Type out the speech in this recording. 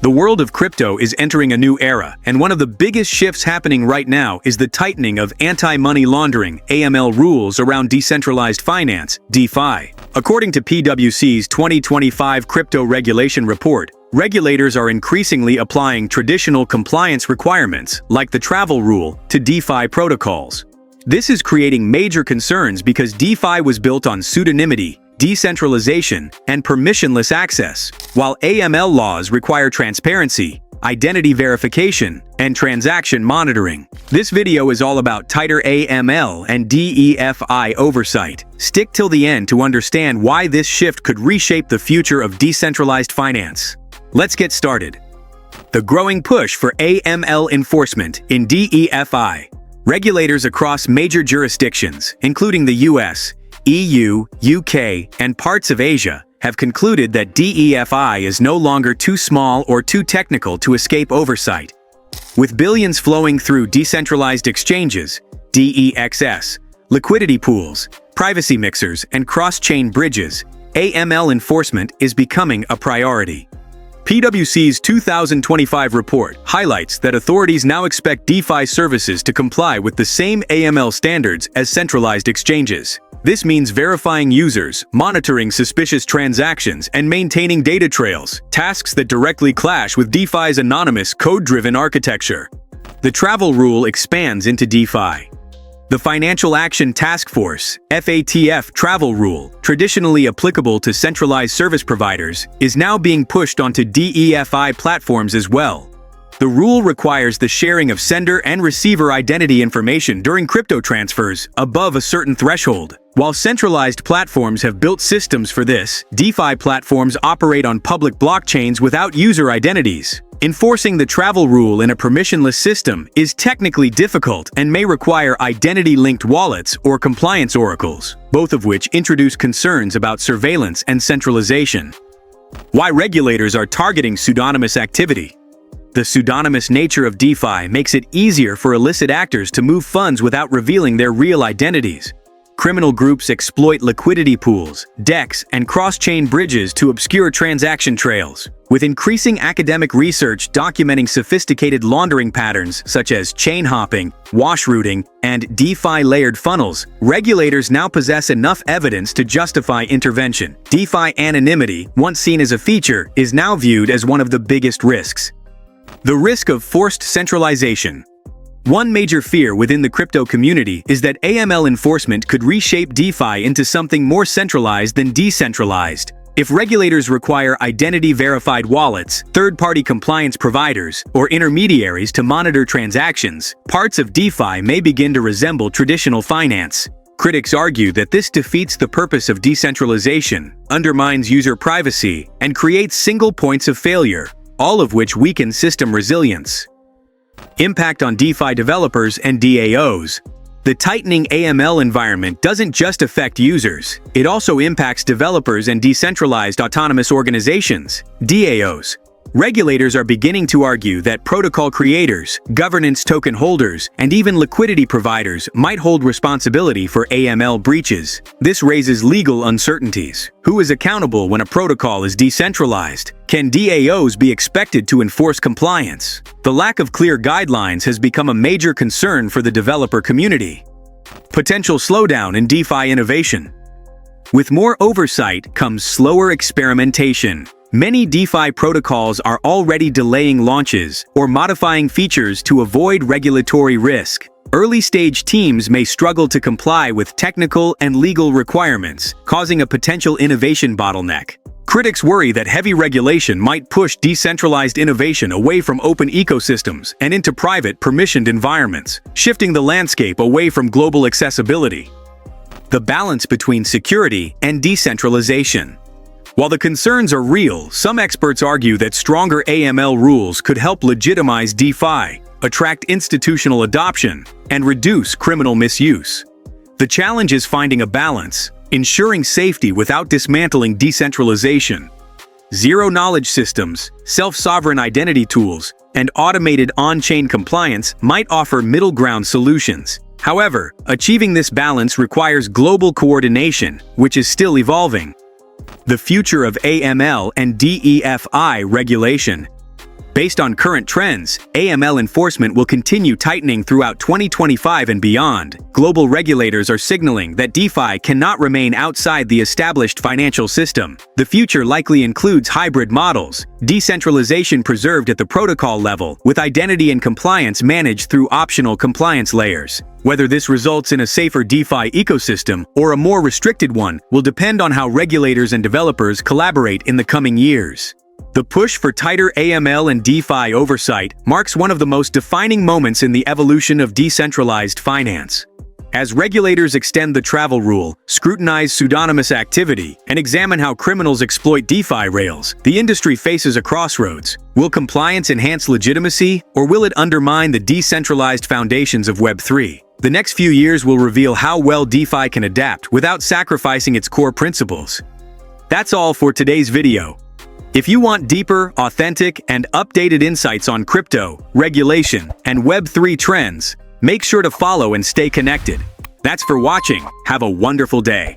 The world of crypto is entering a new era, and one of the biggest shifts happening right now is the tightening of anti-money laundering (AML) rules around decentralized finance (DeFi). According to PwC's 2025 Crypto Regulation Report, regulators are increasingly applying traditional compliance requirements, like the travel rule, to DeFi protocols. This is creating major concerns because DeFi was built on pseudonymity, decentralization, and permissionless access, while AML laws require transparency, identity verification, and transaction monitoring. This video is all about tighter AML and DeFi oversight. Stick till the end to understand why this shift could reshape the future of decentralized finance. Let's get started. The growing push for AML enforcement in DeFi. Regulators across major jurisdictions, including the US, EU, UK, and parts of Asia, have concluded that DeFi is no longer too small or too technical to escape oversight. With billions flowing through decentralized exchanges, DEXs, liquidity pools, privacy mixers, and cross-chain bridges, AML enforcement is becoming a priority. PwC's 2025 report highlights that authorities now expect DeFi services to comply with the same AML standards as centralized exchanges. This means verifying users, monitoring suspicious transactions, and maintaining data trails, tasks that directly clash with DeFi's anonymous, code-driven architecture. The travel rule expands into DeFi. The Financial Action Task Force (FATF) travel rule, traditionally applicable to centralized service providers, is now being pushed onto DeFi platforms as well. The rule requires the sharing of sender and receiver identity information during crypto transfers above a certain threshold. While centralized platforms have built systems for this, DeFi platforms operate on public blockchains without user identities. Enforcing the travel rule in a permissionless system is technically difficult and may require identity-linked wallets or compliance oracles, both of which introduce concerns about surveillance and centralization. Why regulators are targeting pseudonymous activity. The pseudonymous nature of DeFi makes it easier for illicit actors to move funds without revealing their real identities. Criminal groups exploit liquidity pools, DEX, and cross-chain bridges to obscure transaction trails. With increasing academic research documenting sophisticated laundering patterns such as chain hopping, wash routing, and DeFi layered funnels, regulators now possess enough evidence to justify intervention. DeFi anonymity, once seen as a feature, is now viewed as one of the biggest risks. The risk of forced centralization. One major fear within the crypto community is that AML enforcement could reshape DeFi into something more centralized than decentralized. If regulators require identity-verified wallets, third-party compliance providers, or intermediaries to monitor transactions, parts of DeFi may begin to resemble traditional finance. Critics argue that this defeats the purpose of decentralization, undermines user privacy, and creates single points of failure, all of which weaken system resilience. Impact on DeFi developers and DAOs. The tightening AML environment doesn't just affect users, it also impacts developers and decentralized autonomous organizations, DAOs. Regulators are beginning to argue that protocol creators, governance token holders, and even liquidity providers might hold responsibility for AML breaches. This raises legal uncertainties. Who is accountable when a protocol is decentralized? Can DAOs be expected to enforce compliance? The lack of clear guidelines has become a major concern for the developer community. Potential slowdown in DeFi innovation. With more oversight comes slower experimentation. Many DeFi protocols are already delaying launches or modifying features to avoid regulatory risk. Early-stage teams may struggle to comply with technical and legal requirements, causing a potential innovation bottleneck. Critics worry that heavy regulation might push decentralized innovation away from open ecosystems and into private, permissioned environments, shifting the landscape away from global accessibility. The balance between security and decentralization. While the concerns are real, some experts argue that stronger AML rules could help legitimize DeFi, attract institutional adoption, and reduce criminal misuse. The challenge is finding a balance, ensuring safety without dismantling decentralization. Zero-knowledge systems, self-sovereign identity tools, and automated on-chain compliance might offer middle-ground solutions. However, achieving this balance requires global coordination, which is still evolving. The future of AML and DeFi regulation. Based on current trends, AML enforcement will continue tightening throughout 2025 and beyond. Global regulators are signaling that DeFi cannot remain outside the established financial system. The future likely includes hybrid models, decentralization preserved at the protocol level, with identity and compliance managed through optional compliance layers. Whether this results in a safer DeFi ecosystem or a more restricted one will depend on how regulators and developers collaborate in the coming years. The push for tighter AML and DeFi oversight marks one of the most defining moments in the evolution of decentralized finance. As regulators extend the travel rule, scrutinize pseudonymous activity, and examine how criminals exploit DeFi rails, the industry faces a crossroads. Will compliance enhance legitimacy, or will it undermine the decentralized foundations of Web3? The next few years will reveal how well DeFi can adapt without sacrificing its core principles. That's all for today's video. If you want deeper, authentic, and updated insights on crypto, regulation, and Web3 trends, make sure to follow and stay connected. That's for watching. Have a wonderful day.